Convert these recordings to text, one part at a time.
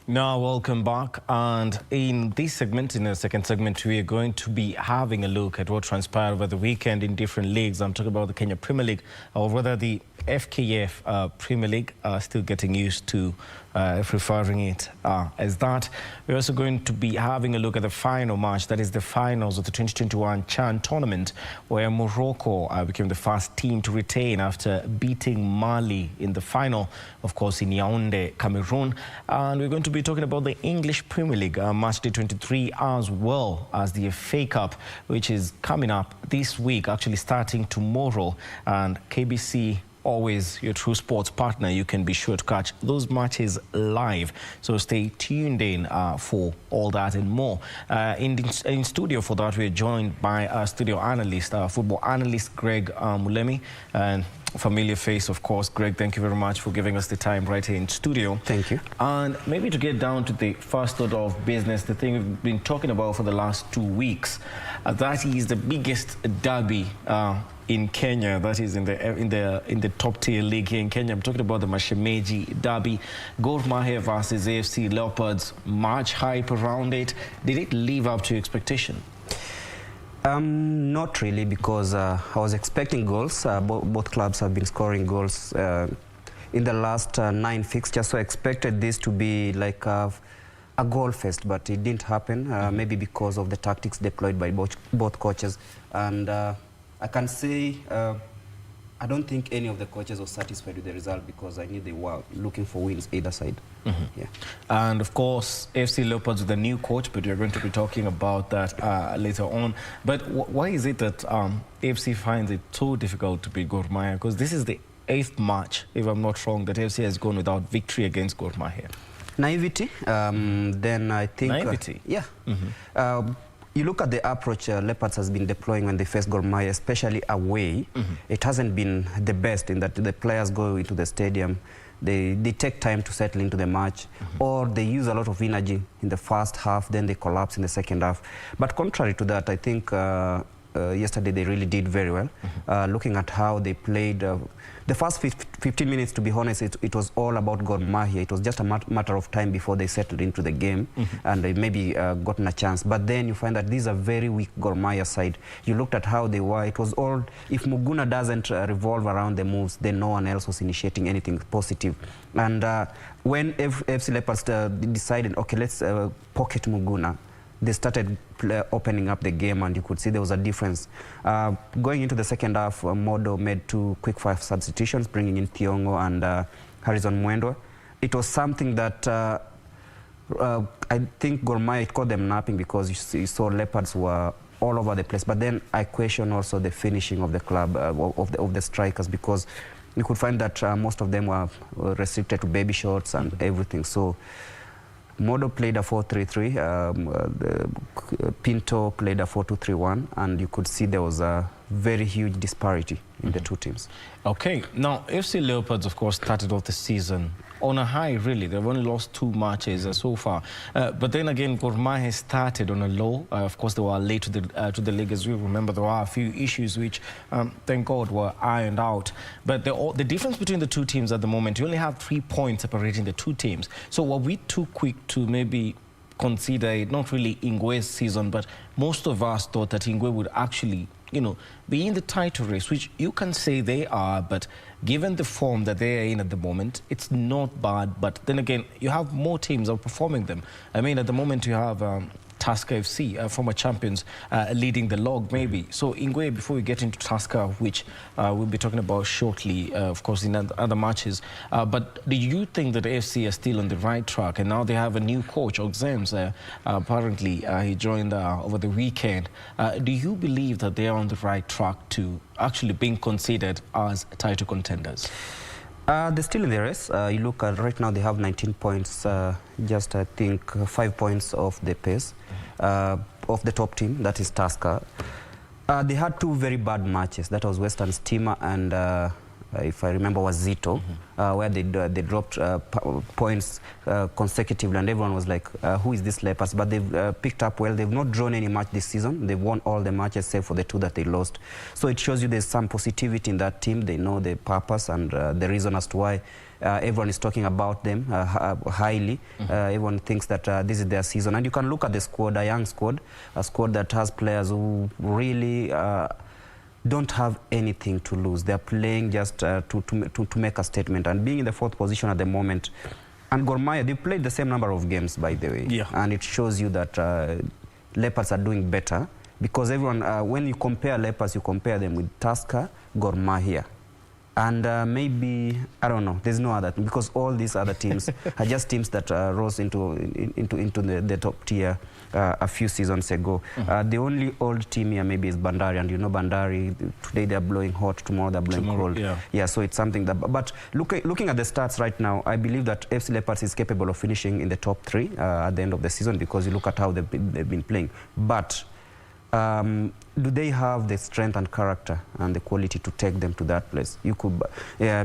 Now, welcome back. And in this segment, in the second segment, we are going to be having a look at what transpired over the weekend in different leagues. I'm talking about the Kenya Premier League, or rather the FKF Premier League, still getting used to referring it as that. We're also going to be having a look at the final match, that is the finals of the 2021 CHAN tournament, where Morocco became the first team to retain after beating Mali in the final, of course, in Yaoundé, Cameroon. And we're going to be talking about the English Premier League, match day 23, as well as the FA Cup, which is coming up this week, actually starting tomorrow. And KBC, always your true sports partner, you can be sure to catch those matches live. So stay tuned in for all that and more. In studio for that, we're joined by our studio analyst, football analyst Greg Mulemi, and familiar face, of course. Greg, thank you very much for giving us the time right here in studio. Thank you. And maybe to get down to the first order of business, the thing we've been talking about for the last 2 weeks, that is the biggest derby in Kenya, that is in the top tier league here in Kenya. I'm talking about the Mashemeji derby, Gor Mahia versus AFC Leopards. Much hype around it. Did it live up to your expectation? Not really, because I was expecting goals. Both clubs have been scoring goals in the last 9 fixtures, so I expected this to be like a goal fest, but it didn't happen, maybe because of the tactics deployed by both coaches. And I can say I don't think any of the coaches were satisfied with the result, because I knew they were looking for wins either side. Yeah. And of course, AFC Leopards with a new coach, but you're going to be talking about that later on. But why is it that AFC finds it so difficult to beat Gor Mahia? Because this is the 8th match, if I'm not wrong, that AFC has gone without victory against Gor Mahia. Naivety, then I think... Naivety? Yeah. You look at the approach Leopards has been deploying when they face Gor Mahia, especially away. It hasn't been the best, in that the players go into the stadium, they take time to settle into the match, or they use a lot of energy in the first half, then they collapse in the second half. But contrary to that, I think yesterday they really did very well. Looking at how they played, the first 15 minutes, to be honest, it was all about Gor Mahia. It was just a matter of time before they settled into the game and they maybe gotten a chance. But then you find that these are very weak Gor Mahia side. You looked at how they were. It was all, if Muguna doesn't revolve around the moves, then no one else was initiating anything positive. And when FC Leopards decided, okay, let's pocket Muguna, they started opening up the game, and you could see there was a difference. Going into the second half, Modo made 2 quick-fire substitutions, bringing in Thiongo and Harrison Mwendwa. It was something that I think Gor Mahia, it caught them napping, because you saw Leopards were all over the place. But then I question also the finishing of the club, of the strikers, because you could find that most of them were restricted to baby shots and everything. So Modo played a 4-3-3, Pinto played a 4-2-3-1, and you could see there was a very huge disparity in the two teams. Okay, now FC Leopards, of course, started off the season on a high, really. They've only lost 2 matches so far. But then again, Gor Mahia started on a low. Of course, they were late to the league, as we remember. There were a few issues which, thank God, were ironed out. But the difference between the two teams at the moment, you only have 3 points separating the two teams. So were we too quick to maybe consider it, not really Ingwe's season, but most of us thought that Ingwe would actually, you know, be in the title race, which you can say they are, but given the form that they are in at the moment, it's not bad. But then again, you have more teams outperforming them. I mean, at the moment you have Tusker FC, former champions, leading the log maybe. So Ingwe, before we get into Tusker, which we'll be talking about shortly, of course, in other matches, but do you think that AFC are still on the right track? And now they have a new coach, Oxems, apparently he joined over the weekend. Do you believe that they are on the right track to actually being considered as title contenders? They're still in the race. You look at right now, they have 19 points, just I think 5 points off the pace of the top team, that is Tusker. They had 2 very bad matches. That was Western Stima and if I remember, was Zito, where they dropped points consecutively, and everyone was like, who is this Leopards? But they've picked up well. They've not drawn any match this season. They've won all the matches save for the 2 that they lost. So it shows you there's some positivity in that team. They know the purpose and the reason as to why everyone is talking about them highly. Everyone thinks that this is their season. And you can look at the squad, a young squad, a squad that has players who really don't have anything to lose. They're playing just to make a statement. And being in the 4th position at the moment, and Gor Mahia, they played the same number of games, by the way. Yeah. And it shows you that Leopards are doing better. Because everyone, when you compare Leopards, you compare them with Tusker, Gor Mahia. And maybe, I don't know, there's no other, because all these other teams are just teams that rose into the top tier a few seasons ago. The only old team here maybe is Bandari, and you know Bandari, today they're blowing hot, tomorrow they're blowing cold. Yeah, so it's something that, but looking at the stats right now, I believe that FC Leopards is capable of finishing in the top 3 at the end of the season, because you look at how they've been playing. But do they have the strength and character and the quality to take them to that place? You could,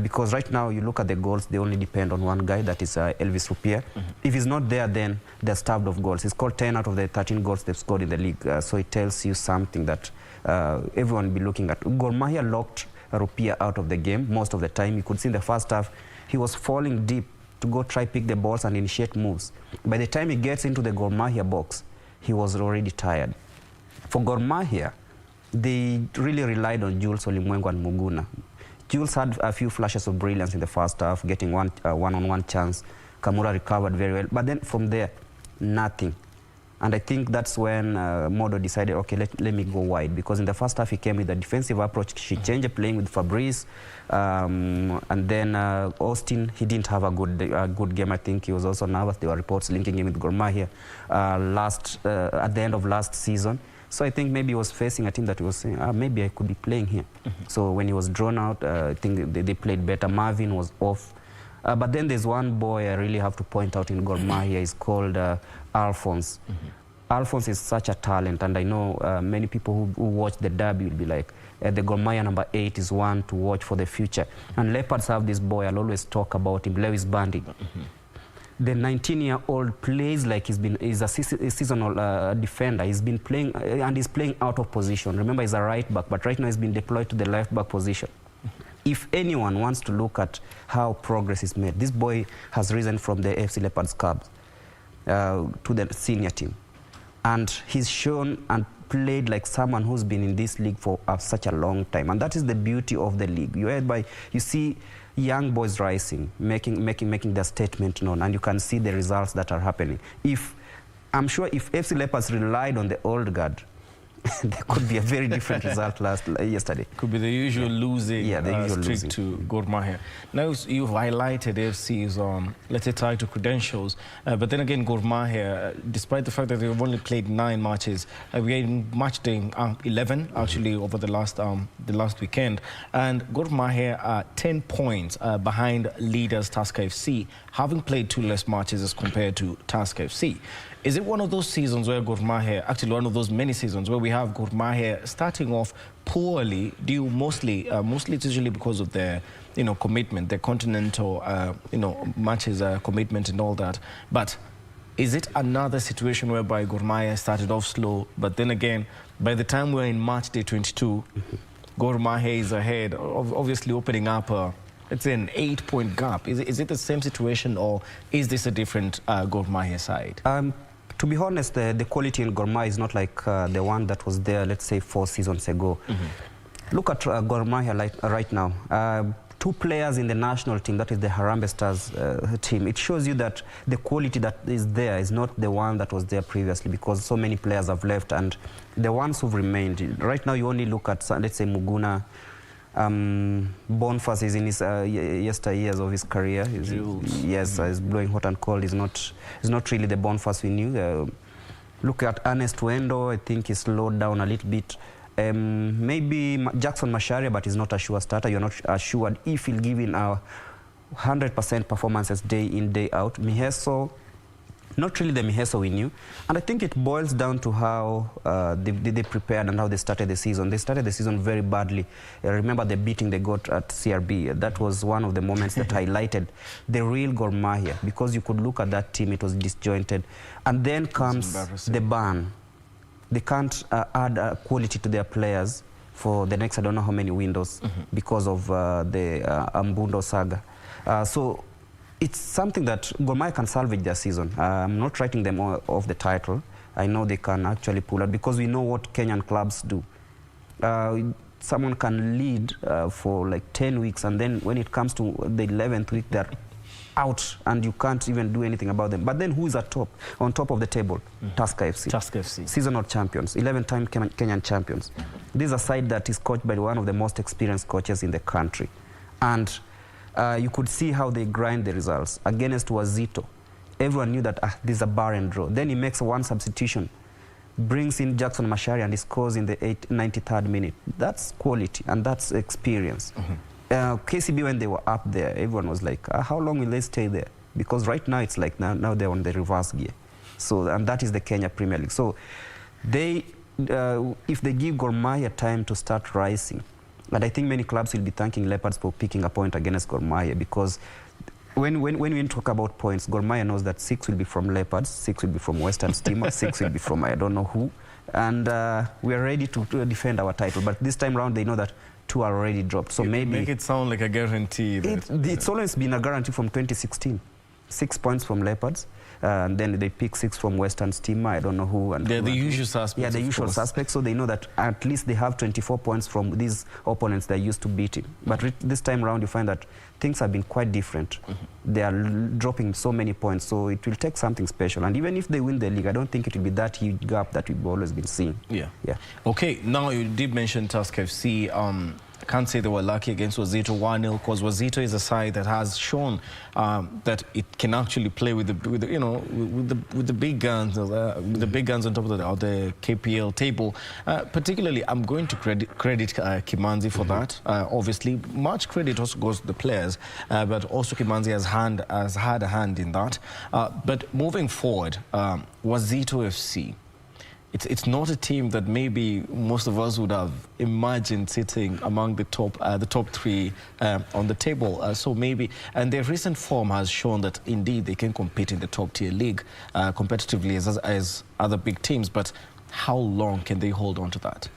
because right now you look at the goals, they only depend on one guy, that is Elvis Rupia. If he's not there, then they're starved of goals. He's scored 10 out of the 13 goals they've scored in the league. So it tells you something that everyone will be looking at. Gor Mahia locked Rupia out of the game most of the time. You could see in the first half, he was falling deep to go try pick the balls and initiate moves. By the time he gets into the Gor Mahia box, he was already tired. For Gor Mahia, they really relied on Jules Olimwengu and Muguna. Jules had a few flashes of brilliance in the first half, getting one-on-one chance. Kamura recovered very well. But then from there, nothing. And I think that's when Modo decided, okay, let me go wide. Because in the first half, he came with a defensive approach. She changed playing with Fabrice. And then Austin, he didn't have a good game. I think he was also nervous. There were reports linking him with Gor Mahia at the end of last season. So I think maybe he was facing a team that he was saying, maybe I could be playing here. So when he was drawn out, I think they played better. Marvin was off. But then there's one boy I really have to point out in Gor Mahia. He's called Alphonse. Alphonse is such a talent, and I know many people who watch the derby will be like, the Gor Mahia number 8 is one to watch for the future. And Leopards have this boy, I'll always talk about him, Lewis Bundy. The 19-year-old plays like he's a seasonal defender. He's been playing, and he's playing out of position. Remember, he's a right back, but right now he's been deployed to the left back position. If anyone wants to look at how progress is made, this boy has risen from the FC Leopards Cubs to the senior team. And he's shown and played like someone who's been in this league for such a long time. And that is the beauty of the league. You see young boys rising, making their statement known, and you can see the results that are happening. I'm sure if FC Leopards relied on the old guard, there could be a very different result yesterday. Could be the usual losing streak to Gor Mahia. Now, you've highlighted FC's, let's say, title credentials, but then again, Gor Mahia, despite the fact that they've only played 9 matches, we are in match day 11, actually, over the last weekend, and Gor Mahia are 10 points behind leaders Tusker FC, having played 2 less matches as compared to Tusker FC. Is it one of those seasons where Gor Mahia, actually one of those many seasons where we have Gor Mahia starting off poorly, due mostly it's usually because of their, commitment, their continental, matches, commitment and all that. But is it another situation whereby Gor Mahia started off slow, but then again, by the time we're in match day 22, Gor Mahia is ahead, obviously opening up it's an 8-point gap. Is it the same situation, or is this a different Gor Mahia side? To be honest, the quality in Gor Mahia is not like the one that was there, let's say, 4 seasons ago. Look at Gor Mahia right now. 2 players in the national team, that is the Harambee Stars team. It shows you that the quality that is there is not the one that was there previously, because so many players have left, and the ones who've remained. Right now, you only look at, let's say, Muguna. Boniface is in his years of his career. He's blowing hot and cold. He's not really the Boniface we knew. Look at Ernest Wendo. I think he's slowed down a little bit. Maybe Jackson Macharia, but he's not a sure starter. You're not assured if he'll give in our 100% performances day in, day out. Miheso, not really the Miheso we knew. And I think it boils down to how they prepared and how they started the season. They started the season very badly. I remember the beating they got at CRB. That was one of the moments that highlighted the real Gor Mahia, because you could look at that team, it was disjointed. And then comes the ban. They can't add quality to their players for the next, I don't know how many windows, because of the Ambundo saga. So it's something that Gor Mahia can salvage their season. I'm not writing them off the title. I know they can actually pull out, because we know what Kenyan clubs do. Someone can lead for like 10 weeks, and then when it comes to the 11th week, they're out, and you can't even do anything about them. But then who is on top of the table? Tusker FC. Tusker FC. Seasonal champions, 11-time Kenyan champions. This is a side that is coached by one of the most experienced coaches in the country. And you could see how they grind the results. Against Wazito, everyone knew that this is a barren draw. Then he makes one substitution, brings in Jackson Mashari, and he scores in the 93rd minute. That's quality, and that's experience. KCB, when they were up there, everyone was like, how long will they stay there? Because right now it's like now they're on the reverse gear. So, and that is the Kenya Premier League. So they, if they give Gor Mahia time to start rising, and I think many clubs will be thanking Leopards for picking a point against Gor Mahia, because when we talk about points, Gor Mahia knows that 6 will be from Leopards, 6 will be from Western Stima, 6 will be from I don't know who. And we are ready to defend our title. But this time around, they know that 2 are already dropped. So maybe make it sound like a guarantee. It's always been a guarantee from 2016. 6 points from Leopards, and then they pick 6 from Western Stima, I don't know who. And they're the usual suspects. Yeah, the usual suspects. So they know that at least they have 24 points from these opponents they're used to beating. But this time around, you find that things have been quite different. They are dropping so many points, so it will take something special. And even if they win the league, I don't think it will be that huge gap that we've always been seeing. Yeah. Okay, now you did mention Tusker FC. I can't say they were lucky against Wazito 1-0, because Wazito is a side that has shown that it can actually play with the big guns, with the big guns on top of the KPL table. Particularly, I'm going to credit Kimanzi for that. Obviously, much credit also goes to the players, but also Kimanzi has had a hand in that. But moving forward, Wazito FC. It's not a team that maybe most of us would have imagined sitting among the top 3 on the table. So maybe, and their recent form has shown that indeed they can compete in the top-tier league competitively as other big teams. But how long can they hold on to that?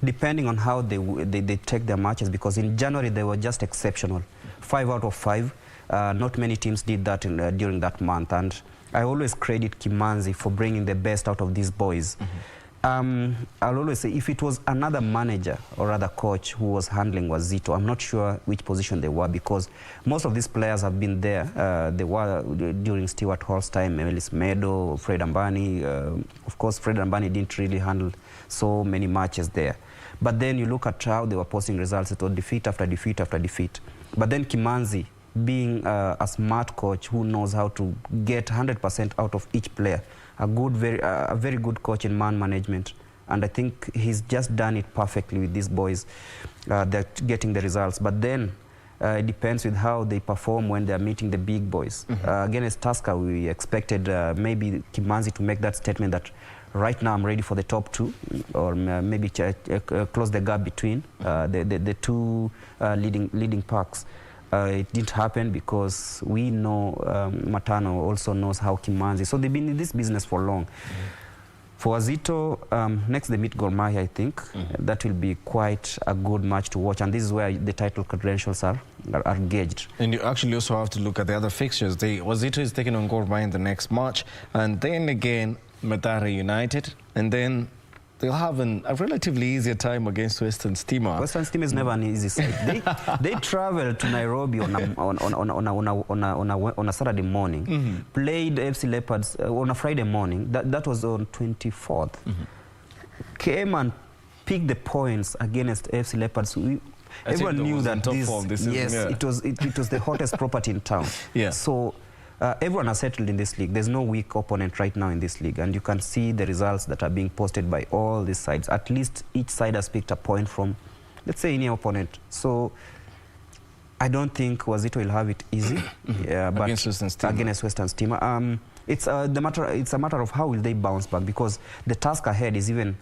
Depending on how they take their matches, because in January they were just exceptional. 5 out of 5. Not many teams did that during that month, and I always credit Kimanzi for bringing the best out of these boys. I'll always say, if it was another manager or other coach who was handling Wazito, I'm not sure which position they were, because most of these players have been there. They were during Stewart Hall's time, Emelis Medo, Fred Ambani. Of course, Fred Ambani didn't really handle so many matches there. But then you look at how they were posting results. It was defeat after defeat after defeat. But then Kimanzi, being a smart coach who knows how to get 100% out of each player, a very good coach in man management, and I think he's just done it perfectly with these boys. They're getting the results, but then it depends with how they perform when they're meeting the big boys. Against Tusker, we expected maybe Kimanzi to make that statement that right now I'm ready for the top 2, or maybe close the gap between the 2 leading packs. It didn't happen, because we know Matano also knows how Kimanzi. So they've been in this business for long. For Wazito, next they meet Gor Mahia, I think. That will be quite a good match to watch. And this is where the title credentials are gauged. And you actually also have to look at the other fixtures. Wazito is taking on Gor Mahia in the next match. And then again, Mathare United. And then they'll have a relatively easier time against Western Stima. Western Stima is never an easy side. They travel to Nairobi on a Saturday morning, played FC Leopards on a Friday morning. That was on 24th. Came and picked the points against FC Leopards. Everyone knew that it was the hottest property in town. So everyone has settled in this league. There's no weak opponent right now in this league, and you can see the results that are being posted by all these sides. At least each side has picked a point from, let's say, any opponent. So I don't think Wazito will have it easy. But against Western Stima. It's a matter of how will they bounce back, because the task ahead is even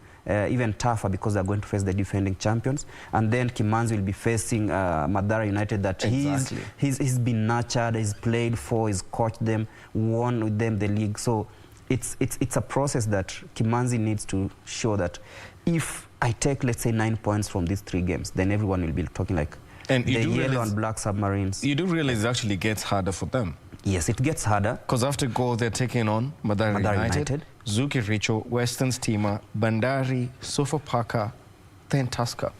tougher, because they're going to face the defending champions, and then Kimanzi will be facing Madara United that he's been nurtured, he's played for, he's coached them, won with them the league. So it's a process that Kimanzi needs to show that if I take, let's say, 9 points from these 3 games, then everyone will be talking like the yellow and black submarines. You do realize it actually gets harder for them. Yes, it gets harder. Because after goal, they're taking on Madara United, Zuki Richo, Western Steamer, Bandari, Sofapaka, then Tusker.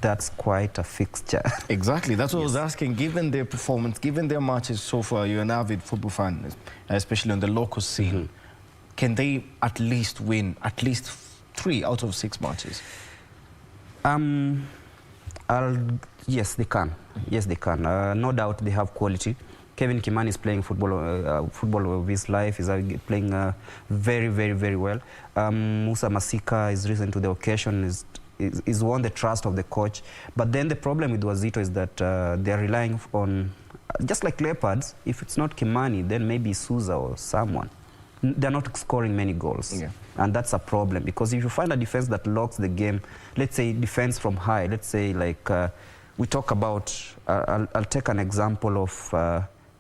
That's quite a fixture. Exactly. That's what I was asking. Given their performance, given their matches so far, you're an avid football fan, especially on the local scene, can they at least win at least 3 out of 6 matches? Yes, they can. Yes, they can. No doubt they have quality. Kevin Kimani is playing football of his life. He's playing very, very, very well. Musa Masika is risen to the occasion, is won the trust of the coach. But then the problem with Wazito is that they're relying on, just like Leopards, if it's not Kimani, then maybe Souza or someone. They're not scoring many goals. Yeah. And that's a problem, because if you find a defense that locks the game, let's say defense from high, let's say like we talk about, I'll take an example of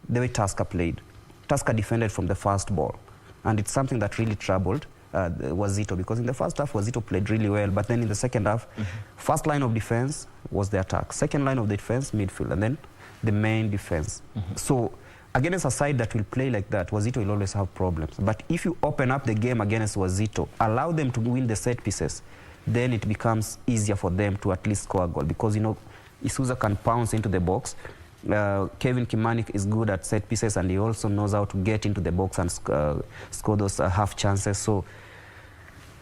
the way Tusker played. Tusker defended from the first ball, and it's something that really troubled Wazito, because in the first half Wazito played really well, but then in the second half, first line of defense was the attack, second line of defense, midfield, and then the main defense. So against a side that will play like that, Wazito will always have problems. But if you open up the game against Wazito, allow them to win the set pieces, then it becomes easier for them to at least score a goal, because, you know, Isuza can pounce into the box. Kevin Kimani is good at set pieces, and he also knows how to get into the box and score those half chances. So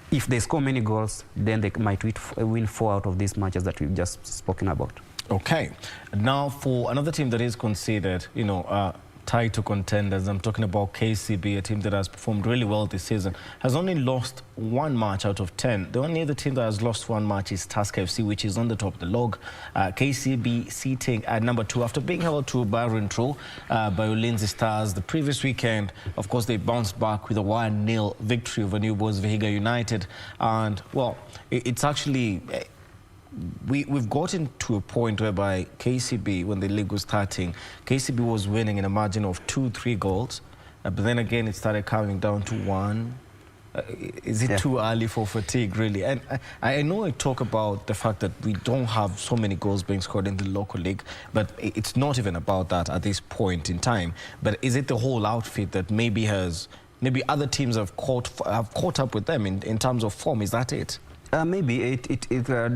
if they score many goals, then they might win 4 out of these matches that we've just spoken about. Okay. Now, for another team that is considered, you know, tied to contenders, I'm talking about KCB, a team that has performed really well this season, has only lost 1 match out of 10. The only other team that has lost 1 match is Tusker FC, which is on the top of the log. KCB sitting at number 2 after being held to Byron Tro by Ulinzi Stars the previous weekend. Of course, they bounced back with a 1-0 victory over New Boys Vihiga United. And, well, it's actually... We've gotten to a point whereby KCB, when the league was starting, KCB was winning in a margin of 2-3 goals, but then again it started coming down to 1. Is it too early for fatigue, really? And I know I talk about the fact that we don't have so many goals being scored in the local league, but it's not even about that at this point in time. But is it the whole outfit that maybe other teams have caught up with them in terms of form? Is that it? Maybe it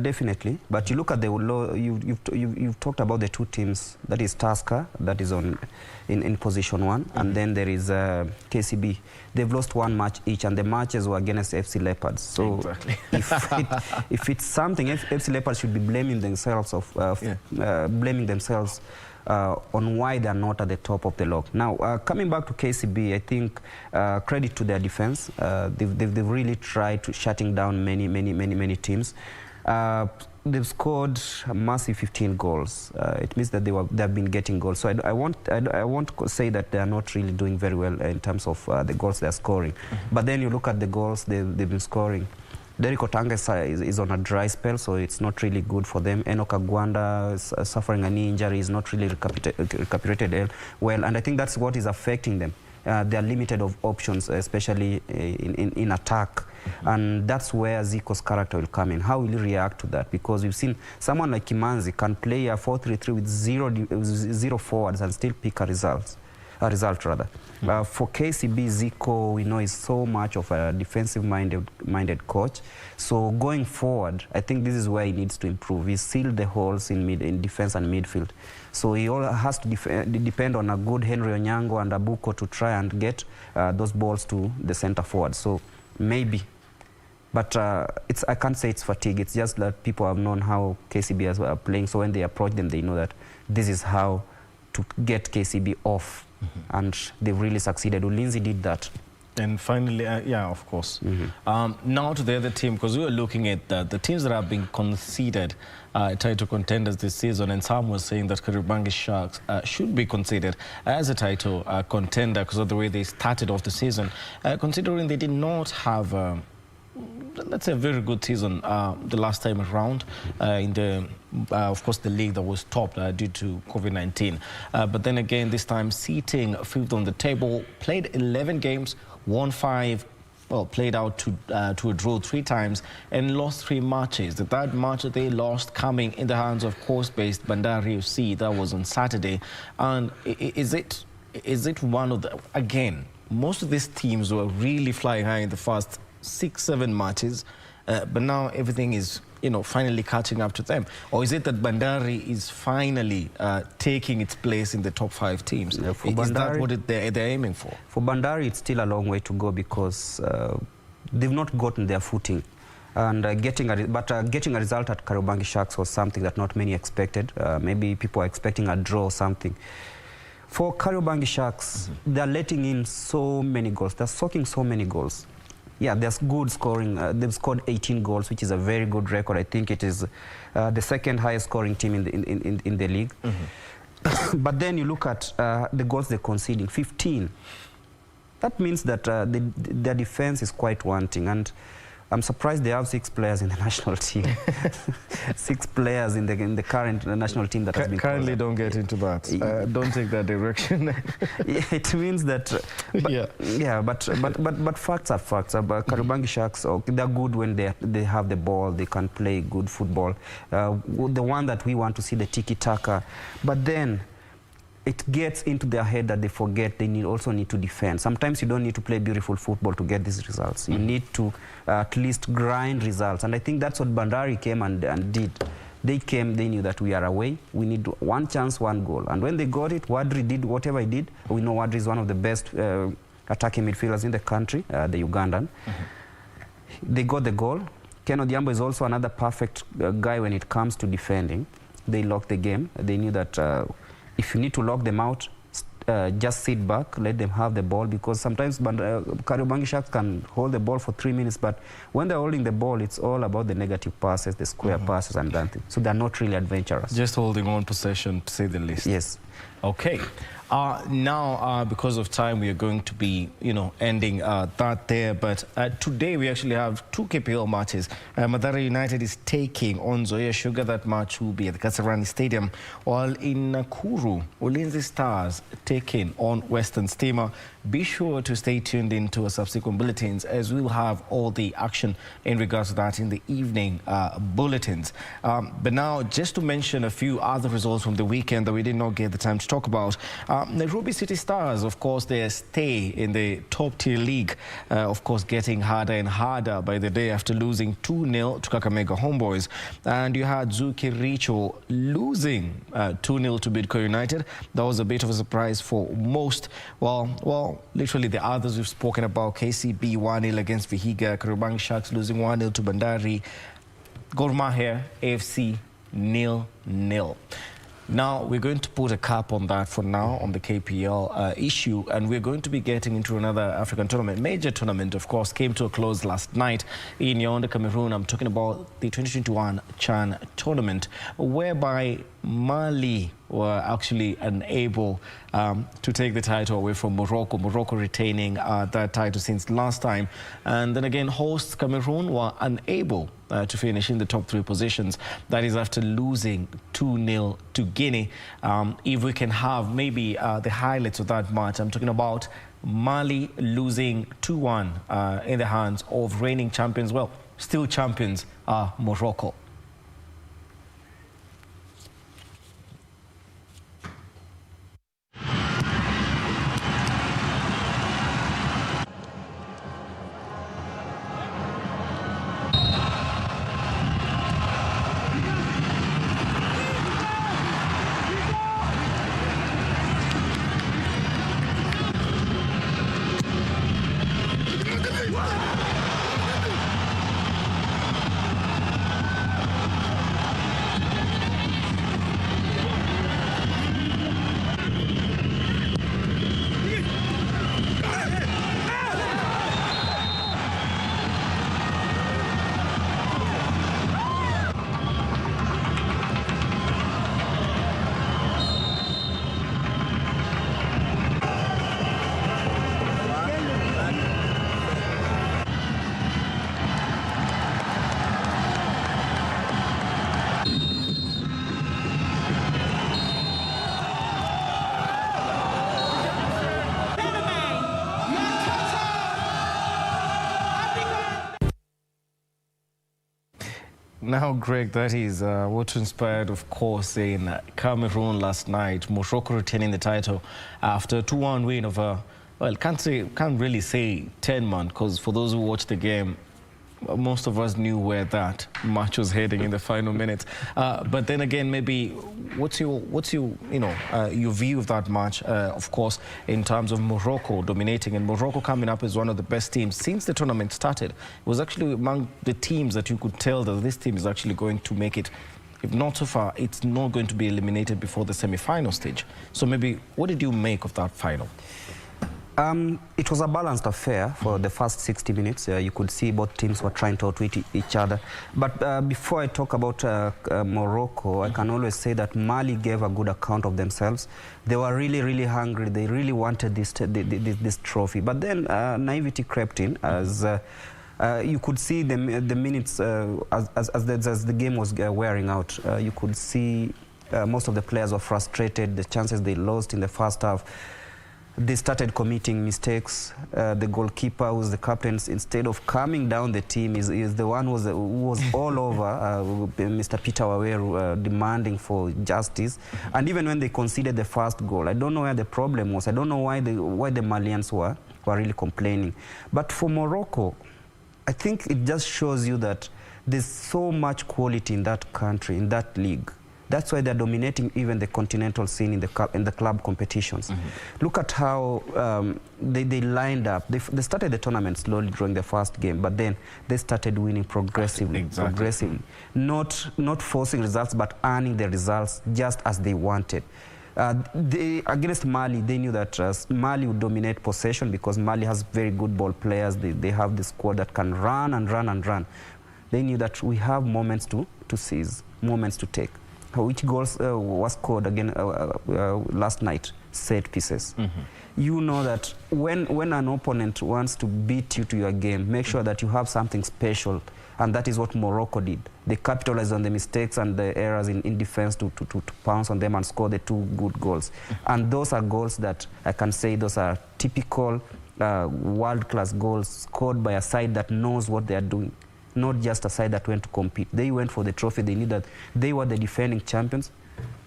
definitely, but you look at the low. You've talked about the 2 teams. That is Tusker, that is in position 1, and then there is KCB. They've lost 1 match each, and the matches were against FC Leopards. So exactly. if it's something, FC Leopards should be blaming themselves on why they are not at the top of the log. Now, coming back to KCB, I think credit to their defense. They've really tried to shutting down many teams. They've scored a massive 15 goals. It means that they've been getting goals. So I won't say that they are not really doing very well in terms of the goals they are scoring. But then you look at the goals they've been scoring. Derek Otanga is on a dry spell, so it's not really good for them. Enoch Agwanda is suffering a knee injury, is not really recuperated well, and I think that's what is affecting them. They are limited of options, especially in attack. And that's where Zico's character will come in. How will he react to that? Because we've seen someone like Kimanzi can play a 4-3-3 with zero forwards and still pick a result. For KCB, Zico, we know, is so much of a defensive-minded coach. So going forward, I think this is where he needs to improve. He sealed the holes in defense and midfield. So he all has to depend on a good Henry Onyango and Abuko to try and get those balls to the center forward. So maybe. But I can't say it's fatigue. It's just that people have known how KCB are playing. So when they approach them, they know that this is how to get KCB off. And they've really succeeded. Ulinzi did that. And finally, yeah, of course. Now to the other team, because we were looking at the teams that have been conceded title contenders this season, and some were saying that Kariobangi Sharks should be considered as a title contender because of the way they started off the season, considering they did not have let's say a very good season the last time around in the of course the league that was topped due to COVID-19, but then again this time sitting fifth on the table, played 11 games, won 5, well, played out to a draw 3 times and lost 3 matches. The third match that they lost coming in the hands of coast-based Bandari FC, that was on Saturday. And is it one of the, again, most of these teams were really flying high in the first 6-7 matches, but now everything is, you know, finally catching up to them? Or is it that Bandari is finally taking its place in the top 5 teams? Yeah, is that what they're aiming for? For Bandari, it's still a long way to go because they've not gotten their footing. And getting a result at Kariobangi Sharks was something that not many expected. Maybe people are expecting a draw or something. For Kariobangi Sharks, they're letting in so many goals. They're soaking so many goals. Yeah, there's good scoring. They've scored 18 goals, which is a very good record. I think it is the second highest scoring team in the league. But then you look at the goals they're conceding, 15. That means that their defense is quite wanting. And I'm surprised they have 6 players in the national team. 6 players in the current national team that has been currently don't get into that. Don't take that direction. Yeah, it means that. But facts are facts. Kariobangi Sharks, they're good when they have the ball. They can play good football. The one that we want to see, the tiki-taka. But then it gets into their head that they forget they also need to defend. Sometimes you don't need to play beautiful football to get these results. You need to at least grind results. And I think that's what Bandari came and did. They came, they knew that we are away. We need 1 chance, 1 goal. And when they got it, Wadri did whatever he did. We know Wadri is one of the best attacking midfielders in the country, the Ugandan. They got the goal. Ken Odhiambo is also another perfect guy when it comes to defending. They locked the game. They knew that if you need to lock them out, just sit back, let them have the ball, because sometimes Kariobangi Sharks can hold the ball for 3 minutes, but when they're holding the ball, it's all about the negative passes, the square passes and that thing. So they're not really adventurous. Just holding on possession, to say the least. Yes. Okay. Now, because of time, we are going to be, ending that there. But today, we actually have 2 KPL matches. Mathare United is taking on Nzoia Sugar. That match will be at the Kasarani Stadium. While in Nakuru, Ulinzi Stars taking on Western Steamer. Be sure to stay tuned into our subsequent bulletins, as we will have all the action in regards to that in the evening bulletins. But now, just to mention a few other results from the weekend that we did not get the time to talk about. Nairobi City Stars, of course, their stay in the top-tier league, of course, getting harder and harder by the day after losing 2-0 to Kakamega Homeboys. And you had Zuki Richo losing 2-0 to Bidco United. That was a bit of a surprise for most. Well, literally the others we've spoken about. KCB 1-0 against Vihiga, Kariobangi Sharks losing 1-0 to Bandari, Gor Mahia AFC 0-0. Now, we're going to put a cap on that for now, on the KPL issue, and we're going to be getting into another African tournament. Major tournament, of course, came to a close last night in Yaoundé, Cameroon. I'm talking about the 2021 Chan tournament, whereby Mali were actually unable to take the title away from Morocco. Morocco retaining that title since last time. And then again, hosts Cameroon were unable to finish in the top 3 positions. That is after losing 2-0 to Guinea. If we can have maybe the highlights of that match, I'm talking about Mali losing 2-1 in the hands of reigning champions, well, still champions, Morocco. Now, Greg, that is what transpired, of course, in Cameroon last night. Morocco retaining the title after a 2-1 win over, well, can't really say 10-man, because for those who watched the game, most of us knew where that match was heading in the final minutes. But then again, maybe what's your your view of that match? Of course, in terms of Morocco dominating, and Morocco coming up as one of the best teams since the tournament started. It was actually among the teams that you could tell that this team is actually going to make it. If not so far, it's not going to be eliminated before the semi-final stage. So maybe, what did you make of that final? It was a balanced affair for the first 60 minutes. You could see both teams were trying to outwit each other. But before I talk about Morocco, I can always say that Mali gave a good account of themselves. They were really, really hungry. They really wanted this trophy. But then naivety crept in as you could see the minutes as the game was wearing out. You could see most of the players were frustrated, the chances they lost in the first half. They started committing mistakes. The goalkeeper, who's the captain, instead of calming down the team, is the one who was all over, Mr. Peter Waweru, demanding for justice. And even when they conceded the first goal, I don't know where the problem was. I don't know why the Malians were really complaining. But for Morocco, I think it just shows you that there's so much quality in that country, in that league. That's why they're dominating even the continental scene in the club competitions. Look at how they lined up. They started the tournament slowly during the first game, but then they started winning progressively. Not forcing results, but earning the results just as they wanted. Against Mali, they knew that Mali would dominate possession because Mali has very good ball players. They have the squad that can run and run and run. They knew that we have moments to seize, moments to take. Which goals was scored again last night? Set pieces. You know that when an opponent wants to beat you to your game, make sure that you have something special, and that is what Morocco did. They capitalized on the mistakes and the errors in defense to pounce on them and score the 2 good goals. And those are goals that I can say those are typical world-class goals scored by a side that knows what they are doing. Not just a side that went to compete. They went for the trophy. They knew that they were the defending champions.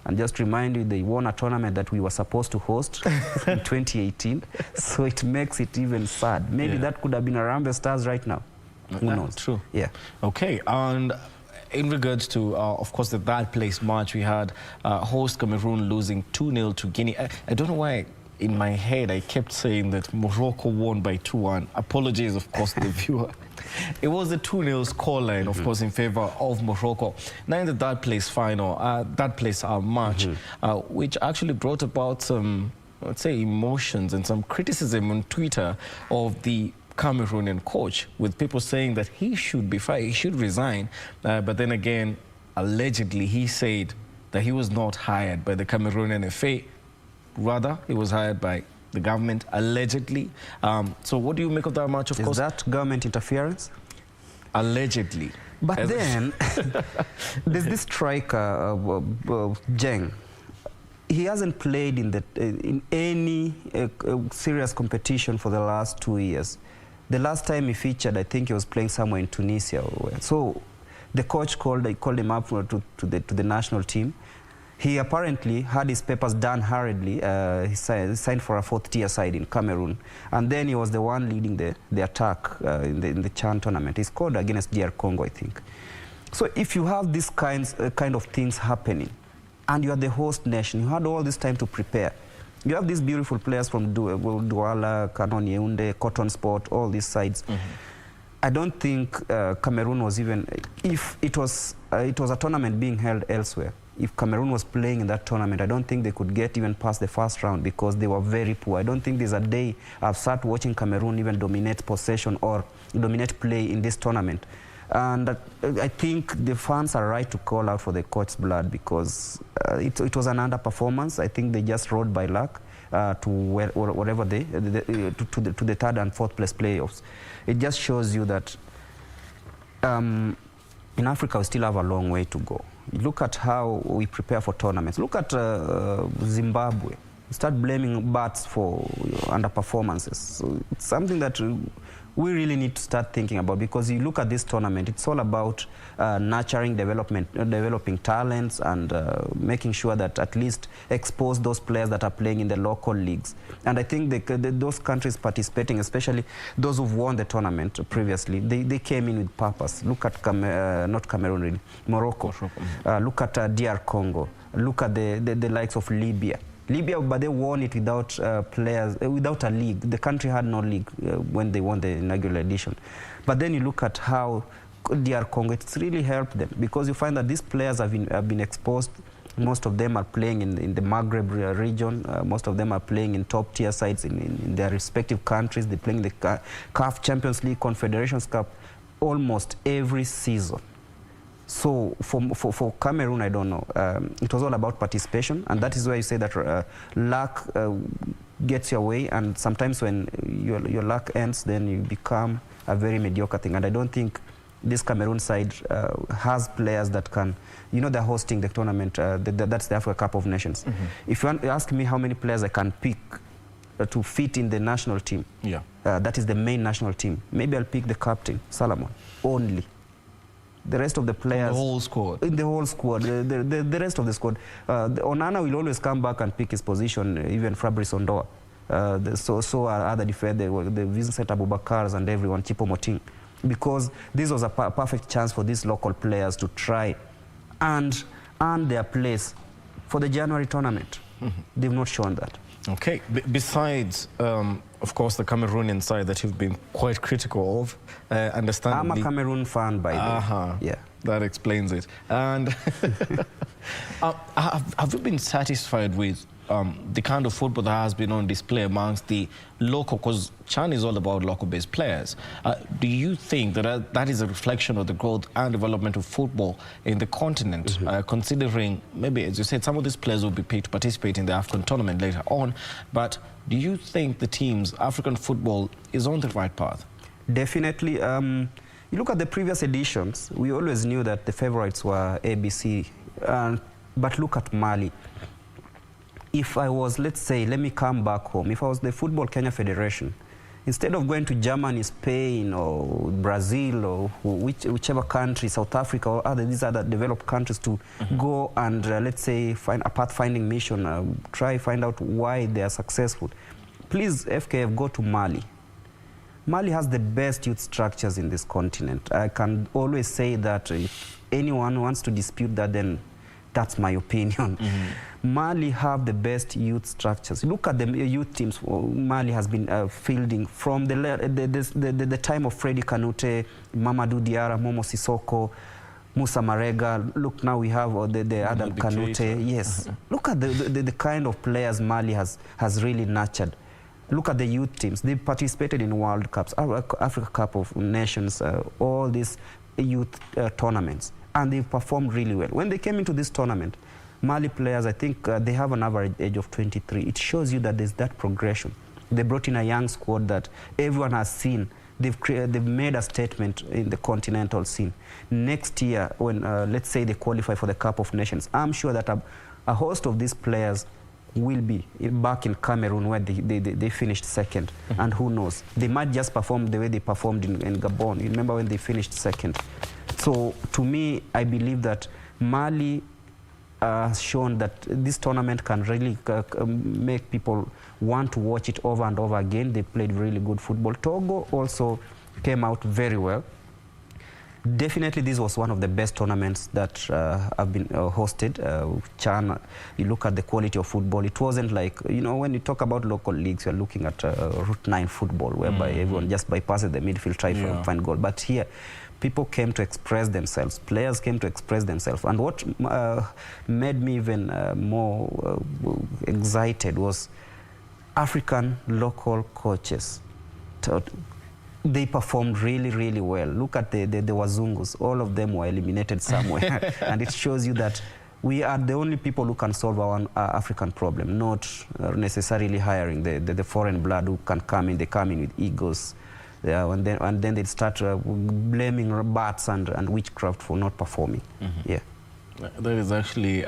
And just remind you, they won a tournament that we were supposed to host in 2018. So it makes it even sad. Maybe that could have been Harambee Stars right now. Who knows? True. Yeah. Okay. And in regards to, of course, the third place match, we had host Cameroon losing 2-0 to Guinea. I don't know why. In my head, I kept saying that Morocco won by 2-1. Apologies, of course, to the viewer. It was a 2-0 scoreline, of course, in favor of Morocco. Now in the third place final, match, which actually brought about some, let's say, emotions and some criticism on Twitter of the Cameroonian coach, with people saying that he should be fired, he should resign. But then again, allegedly, he said that he was not hired by the Cameroonian FA. Rather, he was hired by the government, allegedly. So what do you make of that match, of course? Is that government interference? Allegedly. But then, there's this striker, Jeng. He hasn't played in any serious competition for the last 2 years. The last time he featured, I think he was playing somewhere in Tunisia. So the coach called him up to the national team. He apparently had his papers done hurriedly. He signed for a 4th-tier side in Cameroon. And then he was the one leading the attack in the Chan tournament. He scored against DR Congo, I think. So if you have these kind of things happening, and you are the host nation, you had all this time to prepare. You have these beautiful players from Douala, Canon Yeounde, Cotton Sport, all these sides. I don't think Cameroon was even, if it was a tournament being held elsewhere, if Cameroon was playing in that tournament, I don't think they could get even past the first round because they were very poor. I don't think there's a day I've sat watching Cameroon even dominate possession or dominate play in this tournament. And I think the fans are right to call out for the coach's blood because it was an underperformance. I think they just rode by luck to wherever to the 3rd and 4th place playoffs. It just shows you that in Africa we still have a long way to go. Look at how we prepare for tournaments. Look at Zimbabwe. We start blaming bats for underperformances. So it's something that we really need to start thinking about, because you look at this tournament, it's all about nurturing developing talents and making sure that at least expose those players that are playing in the local leagues. And I think those countries participating, especially those who've won the tournament previously, they came in with purpose. Look at not Cameroon, really, Morocco. Look at DR Congo. Look at the likes of Libya. But they won it without players, without a league. The country had no league when they won the inaugural edition. But then you look at how DR Congo, it's really helped them, because you find that these players have been exposed. Most of them are playing in the Maghreb region. Most of them are playing in top-tier sides in their respective countries. They're playing the CAF Champions League, Confederations Cup, almost every season. So for Cameroon, I don't know. It was all about participation, and that is why you say that luck gets your way, and sometimes when your luck ends, then you become a very mediocre thing. And I don't think this Cameroon side has players that can, you know, they're hosting the tournament. That's the Africa Cup of Nations. If you ask me how many players I can pick to fit in the national team, that is the main national team, maybe I'll pick the captain, Solomon, only. The rest of the players... The whole squad. In the whole squad. The rest of the squad. Onana will always come back and pick his position, even Fabrice Ondoa. So are other defenders, the Vincent Abubakars and everyone, Chipo Moting. Because this was a perfect chance for these local players to try and earn their place for the January tournament. They've not shown that. Okay. Besides, of course, the Cameroonian side that you've been quite critical of, understandably... I'm a Cameroon fan, by the way. Yeah. That explains it. And have you been satisfied with the kind of football that has been on display amongst the local, because CHAN is all about local-based players. Do you think that that is a reflection of the growth and development of football in the continent, considering, maybe, as you said, some of these players will be paid to participate in the African tournament later on, but do you think the team's African football is on the right path? Definitely. You look at the previous editions, we always knew that the favorites were ABC, but look at Mali. If I was, let's say, let me come back home, if I was the Football Kenya Federation, instead of going to Germany, Spain, or Brazil, or whichever country, South Africa, or these other developed countries, to go and, let's say, find a pathfinding mission, try find out why they are successful, please, FKF, go to Mali. Mali has the best youth structures in this continent. I can always say that if anyone wants to dispute that, then that's my opinion. Mali have the best youth structures. Look at the youth teams Mali has been fielding from the time of Freddy Kanute, Mamadou Diarra, Momo Sissoko, Musa Marega. Look, now we have the Adam Kanute. Yes. Look at the kind of players Mali has really nurtured. Look at the youth teams. They participated in World Cups, Africa Cup of Nations, all these youth tournaments. And they've performed really well. When they came into this tournament, Mali players, I think they have an average age of 23. It shows you that there's that progression. They brought in a young squad that everyone has seen. They've made a statement in the continental scene. Next year, when let's say they qualify for the Cup of Nations, I'm sure that a host of these players will be back in Cameroon, where they finished second. And who knows? They might just perform the way they performed in Gabon. You remember when they finished second? So, to me, I believe that Mali has shown that this tournament can really make people want to watch it over and over again. They played really good football. Togo also came out very well. Definitely, this was one of the best tournaments that have been hosted. CHAN, you look at the quality of football. It wasn't like, you know, when you talk about local leagues, you're looking at Route 9 football, whereby everyone just bypasses the midfield, try to find goal. But here, people came to express themselves. Players came to express themselves. And what made me even more excited was African local coaches. They performed really, really well. Look at the Wazungus. All of them were eliminated somewhere. And it shows you that we are the only people who can solve our African problem, not necessarily hiring the foreign blood who can come in. They come in with egos. And then they start blaming bats and witchcraft for not performing. Yeah. That is actually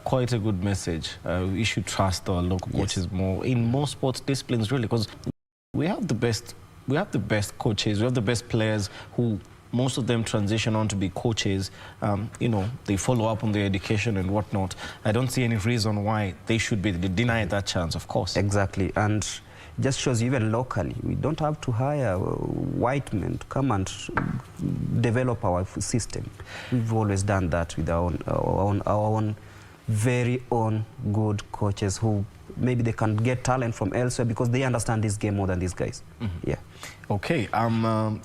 quite a good message. We should trust our local coaches more in more sports disciplines, really, because we have the best we have the best coaches, we have the best players who most of them transition on to be coaches. You know, they follow up on their education and whatnot. I don't see any reason why they should be denied that chance, of course. Exactly, and just shows even locally, we don't have to hire white men to come and develop our system. We've always done that with our own very own good coaches who maybe they can get talent from elsewhere because they understand this game more than these guys. Yeah. Okay,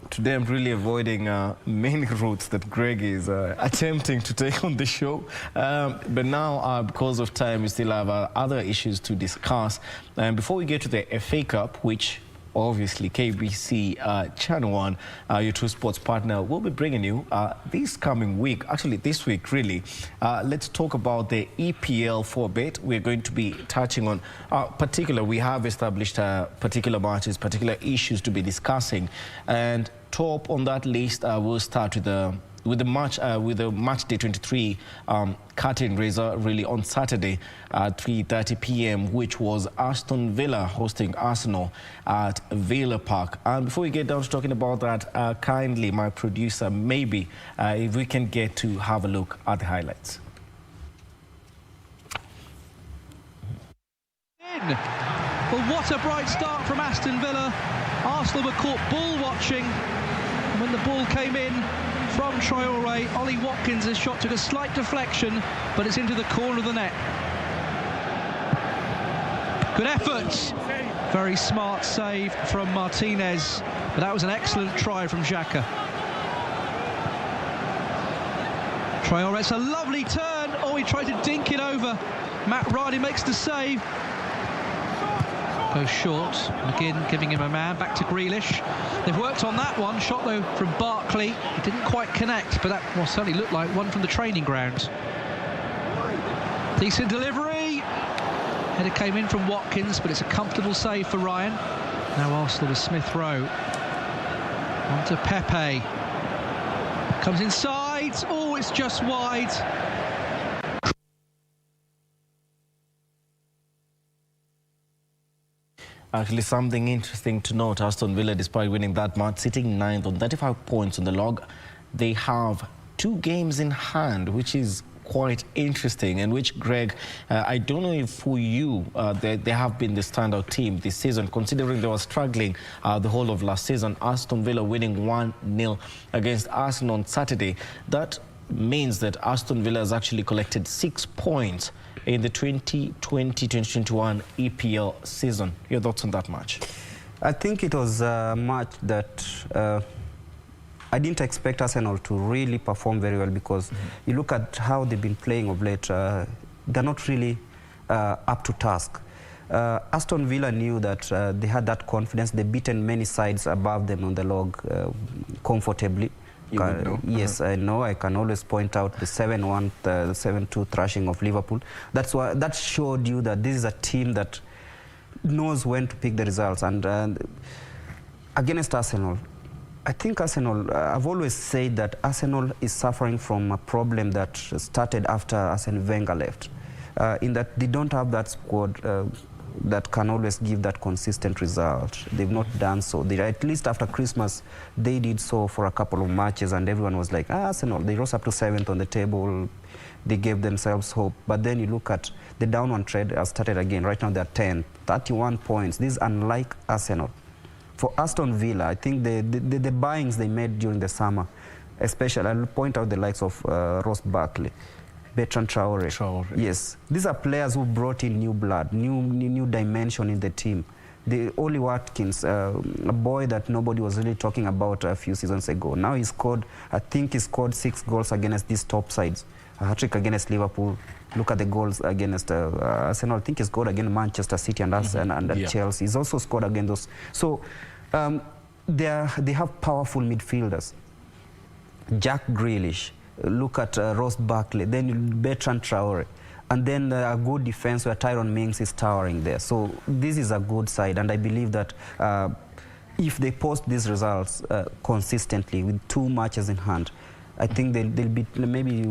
today I'm really avoiding many routes that Greg is attempting to take on the show. But now, because of time, we still have other issues to discuss. And before we get to the FA Cup, which obviously KBC Channel 1, your true sports partner, will be bringing you this coming week, actually this week really. Let's talk about the EPL for a bit. We're going to be touching on we have established particular matches, particular issues to be discussing, and top on that list we'll start with the match day 23 curtain raiser really on Saturday at 3:30 p.m. which was Aston Villa hosting Arsenal at Villa Park. And before we get down to talking about that, kindly my producer, maybe if we can get to have a look at the highlights. Well, what a bright start from Aston Villa. Arsenal were caught ball watching. When the ball came in from Traore, Ollie Watkins' shot took a slight deflection, but it's into the corner of the net. Good effort. Very smart save from Martinez, but that was an excellent try from Xhaka. Traore, it's a lovely turn. Oh, he tried to dink it over. Matt Riley makes the save. Goes short. McGinn giving him a man. Back to Grealish. They've worked on that one. Shot though from Barkley. It didn't quite connect, but that certainly looked like one from the training ground. Decent delivery. Header came in from Watkins, but it's a comfortable save for Ryan. Now Arsenal with Smith Rowe. On to Pepe. Comes inside. Oh, it's just wide. Actually, something interesting to note, Aston Villa, despite winning that match, sitting 9th on 35 points on the log, they have 2 games in hand, which is quite interesting, and which, Greg, I don't know if for you, they have been the standout team this season, considering they were struggling the whole of last season. Aston Villa winning 1-0 against Arsenal on Saturday. That means that Aston Villa has actually collected 6 points in the 2020-2021 EPL season. Your thoughts on that match? I think it was a match that I didn't expect Arsenal to really perform very well because you look at how they've been playing of late, they're not really up to task. Aston Villa knew that they had that confidence. They've beaten many sides above them on the log comfortably. You would know. Yes, I know. I can always point out the 7-1, the 7-2 thrashing of Liverpool. That's why that showed you that this is a team that knows when to pick the results. And against Arsenal, I think Arsenal, I've always said that Arsenal is suffering from a problem that started after Arsene Wenger left, in that they don't have that squad that can always give that consistent result. They've not done so. At least after Christmas, they did so for a couple of matches, and everyone was like, Arsenal, they rose up to 7th on the table. They gave themselves hope. But then you look at the downward trend has started again. Right now they're 10, 31 points. This is unlike Arsenal. For Aston Villa, I think the buyings they made during the summer, especially, I'll point out the likes of Ross Barkley, Bertrand Traore. Yes, these are players who brought in new blood, new dimension in the team. The Ollie Watkins, a boy that nobody was really talking about a few seasons ago. Now he scored, I think he scored 6 goals against these top sides. A hat-trick against Liverpool. Look at the goals against Arsenal. I think he scored against Manchester City and Arsenal and Chelsea. He's also scored against those. So they have powerful midfielders. Jack Grealish. Look at Ross Barkley, then Bertrand Traore, and then a good defense where Tyrone Mings is towering there. So this is a good side, and I believe that if they post these results consistently with 2 matches in hand, I think they'll be maybe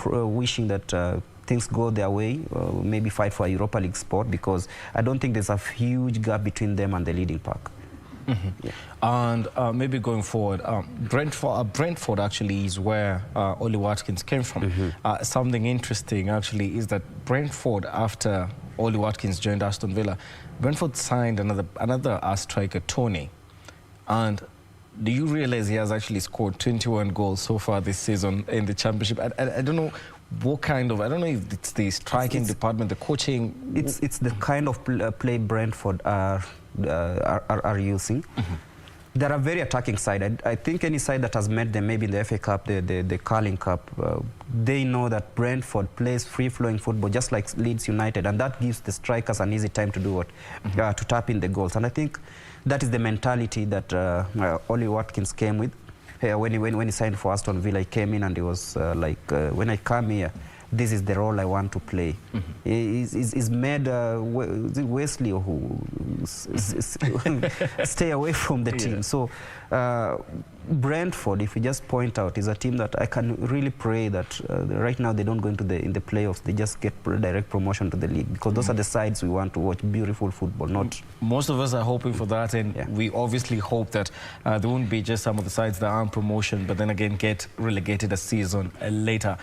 wishing that things go their way, maybe fight for a Europa League spot, because I don't think there's a huge gap between them and the leading pack. Yeah. And maybe going forward, Brentford actually is where Ollie Watkins came from. Something interesting actually is that Brentford, after Ollie Watkins joined Aston Villa, Brentford signed another striker, Tony. And do you realize he has actually scored 21 goals so far this season in the Championship? I don't know what kind of, I don't know if it's the striking department, the coaching. It's the kind of play Brentford are using. They're a very attacking side. I think any side that has met them, maybe in the FA Cup, the Carling Cup, they know that Brentford plays free-flowing football, just like Leeds United, and that gives the strikers an easy time to do what, to tap in the goals. And I think that is the mentality that Ollie Watkins came with. When he signed for Aston Villa, he came in and he was like, when I come here, this is the role I want to play. He's made Wesley who stay away from the team. So Brentford, if you just point out, is a team that I can really pray that right now they don't go into in the playoffs. They just get direct promotion to the league, because those are the sides we want to watch beautiful football. Not most of us are hoping for that, and we obviously hope that there won't be just some of the sides that aren't promotion, but then again get relegated a season later.